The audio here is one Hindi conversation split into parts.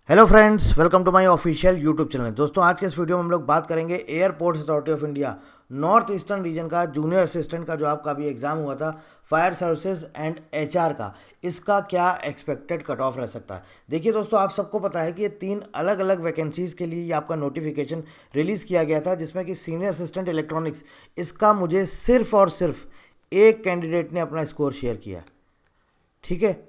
Hello friends, welcome to my official YouTube channel. दोस्तों, आज के इस वीडियो में हम लोग बात करेंगे airports authority of India north eastern region का जूनियर असिस्टेंट का जो आपका अभी एग्जाम हुआ था फायर सर्विसेज एंड एचआर का, इसका क्या एक्सपेक्टेड कट ऑफ रह सकता है। देखिए दोस्तों, आप सबको पता है कि ये 3 अलग अलग वैकेंसीज़ के लिए ये आपका नोटिफिकेशन रिलीज़ किया गया था, जिसमें कि सीनियर असिस्टेंट इलेक्ट्रॉनिक्स, इसका मुझे सिर्फ और सिर्फ एक कैंडिडेट ने अपना स्कोर शेयर किया। ठीक है,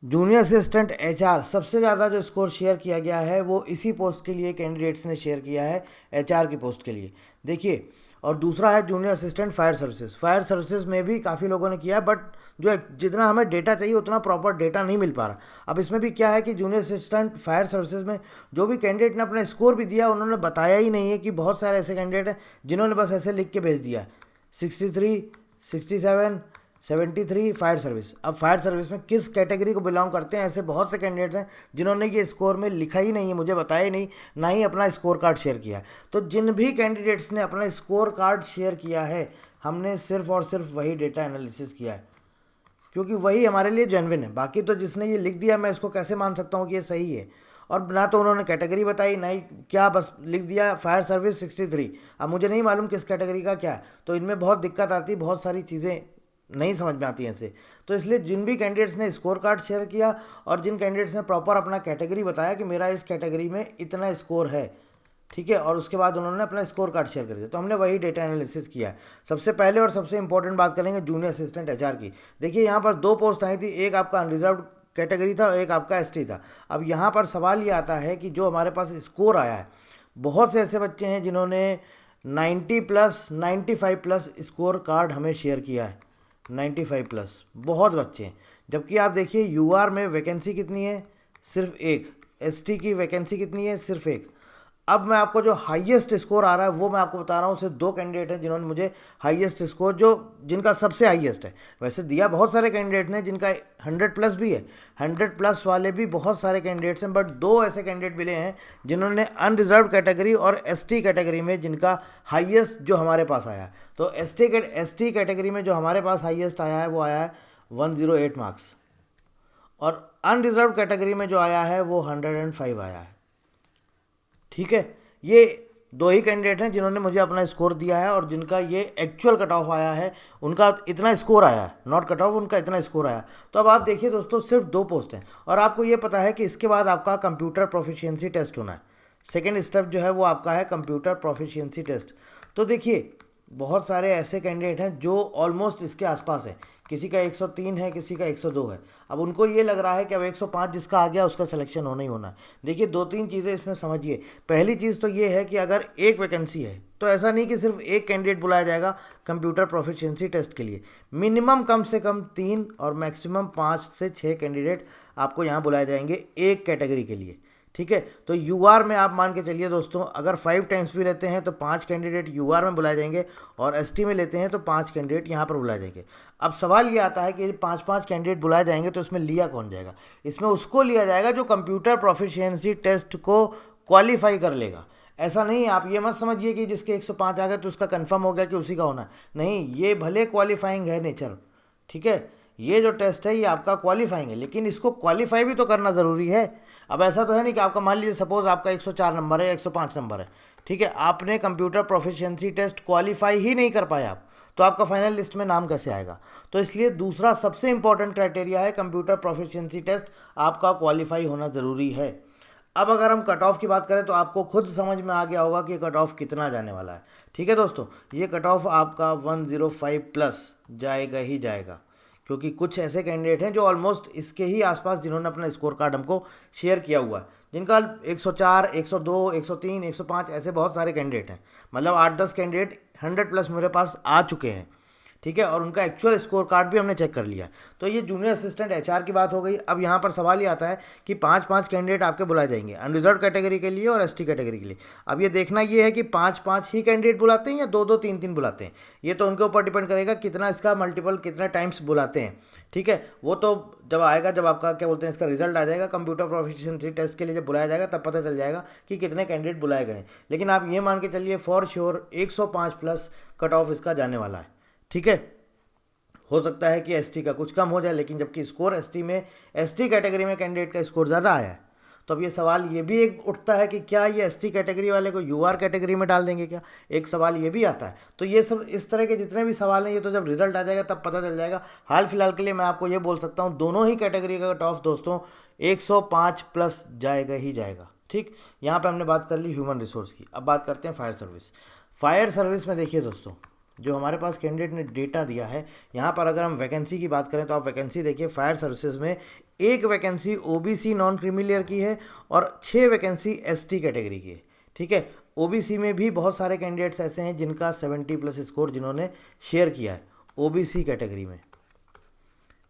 जूनियर असिस्टेंट एचआर सबसे ज़्यादा जो स्कोर शेयर किया गया है वो इसी पोस्ट के लिए कैंडिडेट्स ने शेयर किया है, एचआर की पोस्ट के लिए। देखिए, और दूसरा है junior assistant fire services. Fire services में भी काफ़ी लोगों ने किया, बट जो जितना हमें डेटा चाहिए उतना प्रॉपर डेटा नहीं मिल पा रहा। अब इसमें भी क्या है कि जूनियर असिस्टेंट फायर सर्विसेज में जो भी कैंडिडेट ने अपना स्कोर भी दिया, उन्होंने बताया ही नहीं है कि बहुत सारे ऐसे कैंडिडेट हैं जिन्होंने बस ऐसे लिख के भेज दिया 63, 67, 73 फायर सर्विस। अब फायर सर्विस में किस कैटेगरी को बिलोंग करते हैं, ऐसे बहुत से कैंडिडेट्स हैं जिन्होंने ये स्कोर में लिखा ही नहीं है, मुझे बताया ही नहीं, ना ही अपना स्कोर कार्ड शेयर किया है। तो जिन भी कैंडिडेट्स ने अपना स्कोर कार्ड शेयर किया है, हमने सिर्फ और सिर्फ वही डेटा एनालिसिस किया है, क्योंकि वही हमारे लिए जेन्युइन है। बाकी तो जिसने ये लिख दिया, मैं इसको कैसे मान सकता हूँ कि ये सही है। और ना तो उन्होंने कैटेगरी बताई, ना ही क्या, बस लिख दिया फायर सर्विस 63। अब मुझे नहीं मालूम किस कैटेगरी का क्या है, तो इनमें बहुत दिक्कत आती, बहुत सारी चीज़ें नहीं समझ में आती हैं इनसे। तो इसलिए जिन भी कैंडिडेट्स ने स्कोर कार्ड शेयर किया और जिन कैंडिडेट्स ने प्रॉपर अपना कैटेगरी बताया कि मेरा इस कैटेगरी में इतना स्कोर है, ठीक है, और उसके बाद उन्होंने अपना स्कोर कार्ड शेयर कर दिया, तो हमने वही डेटा एनालिसिस किया है। सबसे पहले और सबसे इंपॉर्टेंट बात करेंगे जूनियर असिस्टेंट एचआर की। देखिए, यहाँ पर 2 पोस्ट आई थी, एक आपका अनरिजर्व कैटेगरी था और एक आपका एसटी था। अब यहाँ पर सवाल ये आता है कि जो हमारे पास स्कोर आया है, बहुत से ऐसे बच्चे हैं जिन्होंने 90+, 95+ स्कोर कार्ड हमें शेयर किया है। 95+, बहुत बच्चे हैं। जबकि आप देखिए यूआर में वैकेंसी कितनी है, सिर्फ एक। एसटी की वैकेंसी कितनी है, सिर्फ एक। अब मैं आपको जो हाईएस्ट स्कोर आ रहा है वो मैं आपको बता रहा हूँ, सिर्फ 2 कैंडिडेट हैं जिन्होंने मुझे हाईएस्ट स्कोर, जो जिनका सबसे हाईएस्ट है। वैसे दिया बहुत सारे कैंडिडेट ने जिनका 100+ भी है, 100+ वाले भी बहुत सारे कैंडिडेट्स हैं, बट 2 ऐसे कैंडिडेट मिले हैं जिन्होंने अनरिजर्व कैटेगरी और एसटी कैटेगरी में जिनका हाईएस्ट जो हमारे पास आया है। तो एसटी कैटेगरी में जो हमारे पास हाईएस्ट आया है वो आया है 108 मार्क्स, और अनरिजर्व कैटेगरी में जो आया है वो 105 आया है। ठीक है, ये 2 ही कैंडिडेट हैं जिन्होंने मुझे अपना स्कोर दिया है और जिनका ये एक्चुअल कट ऑफ आया है, उनका इतना स्कोर आया है, नॉट कट ऑफ, उनका इतना स्कोर आया। तो अब आप देखिए दोस्तों, सिर्फ 2 पोस्ट हैं और आपको ये पता है कि इसके बाद आपका कंप्यूटर प्रोफिशिएंसी टेस्ट होना है। सेकेंड स्टेप जो है वो आपका है कंप्यूटर प्रोफिशिएंसी टेस्ट। तो देखिए, बहुत सारे ऐसे कैंडिडेट हैं जो ऑलमोस्ट इसके आसपास है, किसी का 103 है, किसी का 102 है। अब उनको ये लग रहा है कि अब 105 जिसका आ गया उसका सिलेक्शन होना ही होना है। देखिए, 2-3 चीज़ें इसमें समझिए। पहली चीज़ तो ये है कि अगर एक वैकेंसी है तो ऐसा नहीं कि सिर्फ एक कैंडिडेट बुलाया जाएगा कंप्यूटर प्रोफिशिएंसी टेस्ट के लिए। मिनिमम कम से कम 3 और मैक्सिमम 5 से 6 कैंडिडेट आपको यहाँ बुलाए जाएंगे एक कैटेगरी के लिए। ठीक है, तो यूआर में आप मान के चलिए दोस्तों, अगर 5 टाइम्स भी लेते हैं तो 5 कैंडिडेट यूआर में बुलाए जाएंगे, और एसटी में लेते हैं तो 5 कैंडिडेट यहाँ पर बुलाए जाएंगे। अब सवाल ये आता है कि 5-5 कैंडिडेट बुलाए जाएंगे तो इसमें लिया कौन जाएगा। इसमें उसको लिया जाएगा जो कंप्यूटर प्रोफिशिएंसी टेस्ट को क्वालिफाई कर लेगा। ऐसा नहीं, आप ये मत समझिए कि जिसके 105 आ गए तो उसका कंफर्म हो गया कि उसी का होना। नहीं, ये भले क्वालिफाइंग है नेचर, ठीक है, ये जो टेस्ट है ये आपका क्वालिफाइंग है, लेकिन इसको क्वालिफाई भी तो करना ज़रूरी है। अब ऐसा तो है नहीं कि आपका, मान लीजिए सपोज आपका 104 नंबर है या 105 नंबर है, ठीक है, आपने कंप्यूटर प्रोफिशिएंसी टेस्ट क्वालिफाई ही नहीं कर पाए आप, तो आपका फाइनल लिस्ट में नाम कैसे आएगा। तो इसलिए दूसरा सबसे इंपॉर्टेंट क्राइटेरिया है कंप्यूटर प्रोफिशिएंसी टेस्ट आपका क्वालिफाई होना ज़रूरी है। अब अगर हम कट ऑफ की बात करें तो आपको खुद समझ में आ गया होगा कि कट ऑफ कितना जाने वाला है। ठीक है दोस्तों, ये कट ऑफ आपका 105+ जाएगा ही जाएगा, क्योंकि कुछ ऐसे कैंडिडेट हैं जो ऑलमोस्ट इसके ही आसपास जिन्होंने अपना स्कोर कार्ड हमको शेयर किया हुआ है, जिनका 104, 102, 103, 105 ऐसे बहुत सारे कैंडिडेट हैं। मतलब 8-10 कैंडिडेट 100+ मेरे पास आ चुके हैं। ठीक है, और उनका एक्चुअल स्कोर कार्ड भी हमने चेक कर लिया। तो ये जूनियर असिस्टेंट एचआर की बात हो गई। अब यहाँ पर सवाल ये आता है कि 5-5 कैंडिडेट आपके बुलाए जाएंगे अनरिजर्व कैटेगरी के लिए और एसटी कैटेगरी के लिए। अब ये देखना ये है कि 5-5 ही कैंडिडेट बुलाते हैं या 2-2, 3-3 बुलाते हैं, ये तो उनके ऊपर डिपेंड करेगा कितना इसका मल्टीपल कितना टाइम्स बुलाते हैं। ठीक है, वो तो जब आएगा, जब आपका क्या बोलते हैं इसका रिजल्ट आ जाएगा कंप्यूटर प्रोफिशिएंसी टेस्ट के लिए, जब बुलाया जाएगा तब पता चल जाएगा कि कितने कैंडिडेट बुलाए गए। लेकिन आप ये मान के चलिए फॉर श्योर 105+ कट ऑफ इसका जाने वाला है। ठीक है, हो सकता है कि एसटी का कुछ कम हो जाए, लेकिन जबकि स्कोर एसटी में, एसटी कैटेगरी में कैंडिडेट का स्कोर ज़्यादा आया है, तो अब ये सवाल ये भी एक उठता है कि क्या ये एसटी कैटेगरी वाले को यूआर कैटेगरी में डाल देंगे क्या, एक सवाल ये भी आता है। तो ये सब इस तरह के जितने भी सवाल हैं ये तो जब रिजल्ट आ जाएगा तब पता चल जाएगा। हाल फिलहाल के लिए मैं आपको ये बोल सकता हूँ दोनों ही कैटेगरी का कट ऑफ दोस्तों 105 प्लस जाएगा ही जाएगा। ठीक, यहाँ पे हमने बात कर ली ह्यूमन रिसोर्स की। अब बात करते हैं फायर सर्विस। फायर सर्विस में देखिए दोस्तों, जो हमारे पास कैंडिडेट ने डेटा दिया है, यहाँ पर अगर हम वैकेंसी की बात करें तो आप वैकेंसी देखिए, फायर सर्विसेज में एक vacancy OBC non creamy layer की है और 6 वैकेंसी एसटी कैटेगरी की है। ठीक है, ओबीसी में भी बहुत सारे कैंडिडेट्स ऐसे हैं जिनका 70 प्लस स्कोर जिन्होंने शेयर किया है ओबीसी कैटेगरी में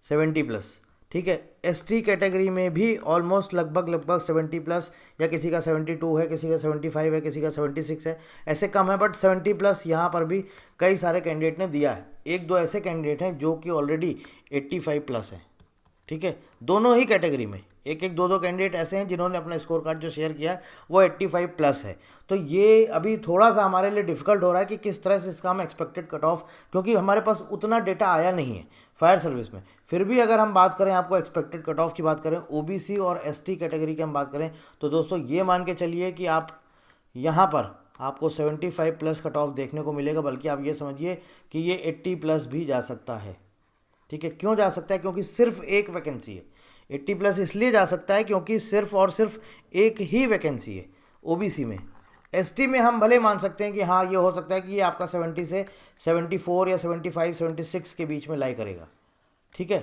70 प्लस। ठीक है, एसटी कैटेगरी में भी ऑलमोस्ट लगभग 70 प्लस, या किसी का 72 है, किसी का 75 है, किसी का 76 है, ऐसे कम है, बट 70 प्लस यहाँ पर भी कई सारे कैंडिडेट ने दिया है। एक दो ऐसे कैंडिडेट हैं जो कि ऑलरेडी 85 प्लस हैं। ठीक है, दोनों ही कैटेगरी में एक एक दो कैंडिडेट ऐसे हैं जिन्होंने अपना स्कोर कार्ड जो शेयर किया है वो 85 प्लस है। तो ये अभी थोड़ा सा हमारे लिए डिफिकल्ट हो रहा है कि किस तरह से इसका हम एक्सपेक्टेड कट ऑफ, क्योंकि हमारे पास उतना डेटा आया नहीं है फायर सर्विस में। फिर भी अगर हम बात करें, आपको एक्सपेक्टेड कट ऑफ की बात करें ओबीसी और एसटी कैटेगरी की हम बात करें, तो दोस्तों ये मान के चलिए कि आप यहाँ पर आपको 75 प्लस कट ऑफ देखने को मिलेगा, बल्कि आप ये समझिए कि ये 80 प्लस भी जा सकता है। ठीक है, क्यों जा सकता है? क्योंकि सिर्फ एक वैकेंसी है। 80 प्लस इसलिए जा सकता है क्योंकि सिर्फ और सिर्फ एक ही वैकेंसी है ओबीसी में। एसटी में हम भले मान सकते हैं कि हाँ ये हो सकता है कि ये आपका 70 से 74 या 75 76 के बीच में लाई करेगा। ठीक है,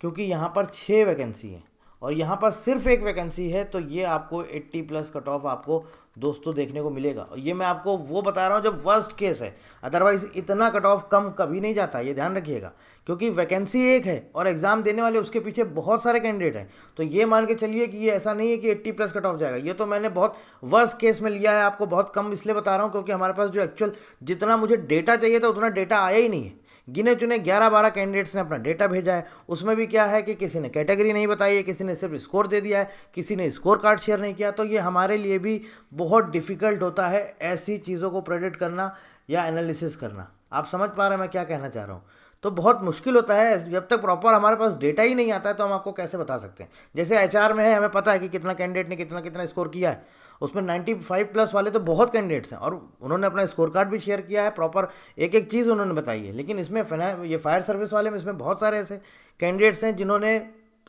क्योंकि यहाँ पर 6 वैकेंसी हैं और यहाँ पर सिर्फ एक वैकेंसी है, तो ये आपको 80 प्लस कट ऑफ आपको दोस्तों देखने को मिलेगा। और ये मैं आपको वो बता रहा हूँ जब वर्स्ट केस है, अदरवाइज इतना कट ऑफ कम कभी नहीं जाता, ये ध्यान रखिएगा। क्योंकि वैकेंसी एक है और एग्जाम देने वाले उसके पीछे बहुत सारे कैंडिडेट हैं, तो ये मान के चलिए कि ये ऐसा नहीं है कि 80 प्लस कट ऑफ जाएगा। ये तो मैंने बहुत वर्स्ट केस में लिया है, आपको बहुत कम इसलिए बता रहा हूँ क्योंकि हमारे पास जो एक्चुअल जितना मुझे डेटा चाहिए था उतना डेटा आया ही नहीं है। गिने चुने 11-12 कैंडिडेट्स ने अपना डेटा भेजा है, उसमें भी क्या है कि किसी ने कैटेगरी नहीं बताई है, किसी ने सिर्फ स्कोर दे दिया है, किसी ने स्कोर कार्ड शेयर नहीं किया। तो ये हमारे लिए भी बहुत डिफ़िकल्ट होता है ऐसी चीज़ों को प्रेडिक्ट करना या एनालिसिस करना। आप समझ पा रहे हैं मैं क्या कहना चाह रहा हूँ? तो बहुत मुश्किल होता है, जब तक प्रॉपर हमारे पास डेटा ही नहीं आता है तो हम आपको कैसे बता सकते हैं। जैसे एचआर में है, हमें पता है कि कितना कैंडिडेट ने कितना कितना स्कोर किया है, उसमें 95 प्लस वाले तो बहुत कैंडिडेट्स हैं और उन्होंने अपना स्कोर कार्ड भी शेयर किया है, प्रॉपर एक एक चीज़ उन्होंने बताई है। लेकिन इसमें ये फायर सर्विस वाले में इसमें बहुत सारे ऐसे कैंडिडेट्स हैं जिन्होंने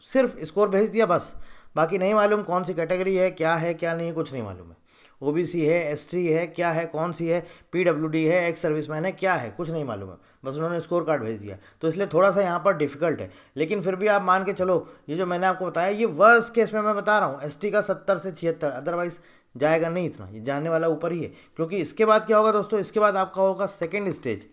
सिर्फ स्कोर भेज दिया बस, बाकी नहीं मालूम कौन सी कैटेगरी है, क्या नहीं, कुछ नहीं मालूम है। ओबीसी है, एसटी है, क्या है, कौन सी है, पीडब्ल्यूडी है, एक्स सर्विसमैन है, क्या है, कुछ नहीं मालूम है, बस उन्होंने स्कोर कार्ड भेज दिया। तो इसलिए थोड़ा सा यहाँ पर डिफिकल्ट है। लेकिन फिर भी आप मान के चलो, ये जो मैंने आपको बताया ये वर्स्ट केस में मैं बता रहा हूँ, एसटी का 70 से 76, अदरवाइज जाएगा नहीं इतना, ये जाने वाला ऊपर ही है। क्योंकि इसके बाद क्या होगा दोस्तों, इसके बाद आपका होगा सेकेंड स्टेज,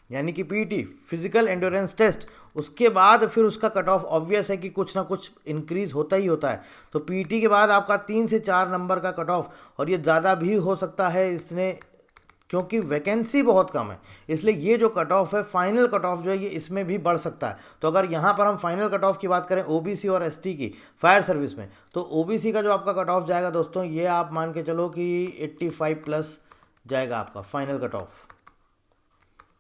यानी कि पीटी फिजिकल एंड्योरेंस टेस्ट। उसके बाद फिर उसका कट ऑफ ऑब्वियस है कि कुछ ना कुछ इंक्रीज होता ही होता है। तो पीटी के बाद आपका 3 से 4 नंबर का कट ऑफ, और ये ज़्यादा भी हो सकता है इसने, क्योंकि वैकेंसी बहुत कम है, इसलिए ये जो कट ऑफ है, फाइनल कट ऑफ जो है, ये इसमें भी बढ़ सकता है। तो अगर यहाँ पर हम फाइनल कट ऑफ की बात करें ओबीसी और एसटी की फायर सर्विस में, तो ओबीसी का जो आपका कट ऑफ जाएगा दोस्तों, ये आप मान के चलो कि 85 प्लस जाएगा आपका फाइनल कट ऑफ।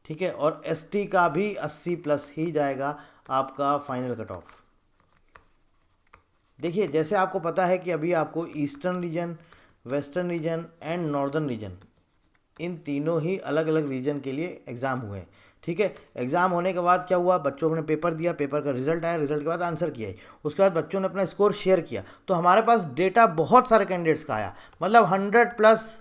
ठीक है, और एसटी का भी 80 प्लस ही जाएगा आपका फाइनल कट ऑफ। देखिए, जैसे आपको पता है कि अभी आपको eastern region, western region and northern region, इन तीनों ही अलग अलग रीजन के लिए एग्ज़ाम हुए हैं। ठीक है, एग्ज़ाम होने के बाद क्या हुआ, बच्चों ने पेपर दिया, पेपर का रिजल्ट आया, रिजल्ट के बाद आंसर किया, उसके बाद बच्चों ने अपना स्कोर शेयर किया। तो हमारे पास डेटा बहुत सारे कैंडिडेट्स का आया, मतलब 100 प्लस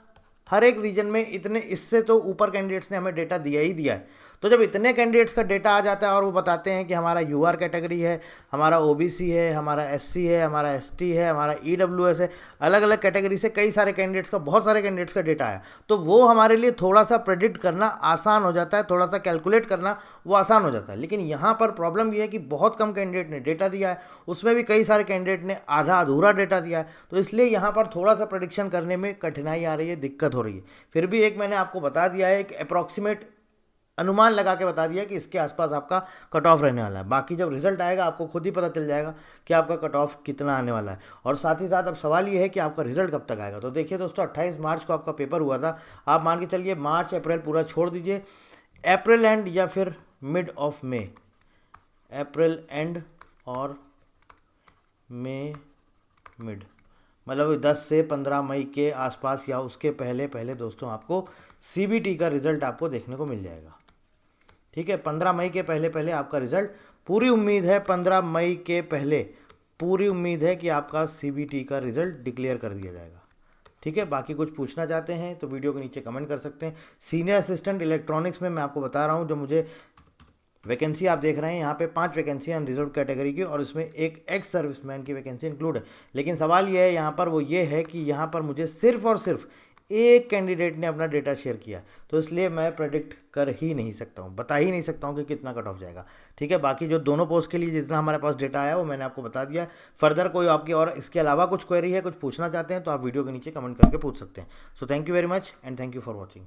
हर एक रीजन में इतने, इससे तो ऊपर कैंडिडेट्स ने हमें डेटा दिया ही दिया है। तो जब इतने कैंडिडेट्स का डेटा आ जाता है और वो बताते हैं कि हमारा यूआर कैटेगरी है, हमारा ओबीसी है, हमारा एससी है, हमारा एसटी है, हमारा ईडब्ल्यूएस है, अलग अलग कैटेगरी से कई सारे कैंडिडेट्स का, बहुत सारे कैंडिडेट्स का डेटा आया, तो वो हमारे लिए थोड़ा सा प्रेडिक्ट करना आसान हो जाता है, थोड़ा सा कैलकुलेट करना वो आसान हो जाता है। लेकिन यहाँ पर प्रॉब्लम ये है कि बहुत कम कैंडिडेट ने डेटा दिया है, उसमें भी कई सारे कैंडिडेट ने आधा अधूरा डेटा दिया है, तो इसलिए यहाँ पर थोड़ा सा प्रेडिक्शन करने में कठिनाई आ रही है, दिक्कत हो रही है। फिर भी एक मैंने आपको बता दिया है, एक अप्रॉक्सीमेट अनुमान लगा के बता दिया कि इसके आसपास आपका कट ऑफ रहने वाला है। बाकी जब रिजल्ट आएगा आपको खुद ही पता चल जाएगा कि आपका कट ऑफ कितना आने वाला है। और साथ ही साथ अब सवाल ये है कि आपका रिजल्ट कब तक आएगा। तो देखिए दोस्तों, 28 मार्च को आपका पेपर हुआ था, आप मान के चलिए मार्च अप्रैल पूरा छोड़ दीजिए, अप्रैल एंड या फिर mid of May, April end और मे मिड, मतलब 10 से 15 मई के आसपास या उसके पहले पहले दोस्तों आपको सीबीटी का रिजल्ट आपको देखने को मिल जाएगा। ठीक है, 15 मई के पहले पहले आपका रिजल्ट, पूरी उम्मीद है 15 मई के पहले पूरी उम्मीद है कि आपका सीबीटी का रिजल्ट डिक्लेयर कर दिया जाएगा। ठीक है, बाकी कुछ पूछना चाहते हैं तो वीडियो के नीचे कमेंट कर सकते हैं। सीनियर असिस्टेंट इलेक्ट्रॉनिक्स में मैं आपको बता रहा हूँ, जो मुझे वैकेंसी आप देख रहे हैं यहाँ पे 5 वैकेंसी हैं अनरिजर्व कैटेगरी की, और इसमें एक एक्स सर्विसमैन की वैकेंसी इंक्लूड है। लेकिन सवाल ये है यहाँ पर, वो ये है कि यहाँ पर मुझे सिर्फ और सिर्फ एक कैंडिडेट ने अपना डेटा शेयर किया, तो इसलिए मैं प्रेडिक्ट कर ही नहीं सकता हूँ, बता ही नहीं सकता हूँ कि कितना कट ऑफ जाएगा। ठीक है, बाकी जो दोनों पोस्ट के लिए जितना हमारे पास डेटा आया वो मैंने आपको बता दिया। फर्दर कोई आपकी और इसके अलावा कुछ क्वेरी है, कुछ पूछना चाहते हैं तो आप वीडियो के नीचे कमेंट करके पूछ सकते हैं। So thank you very much and thank you for watching.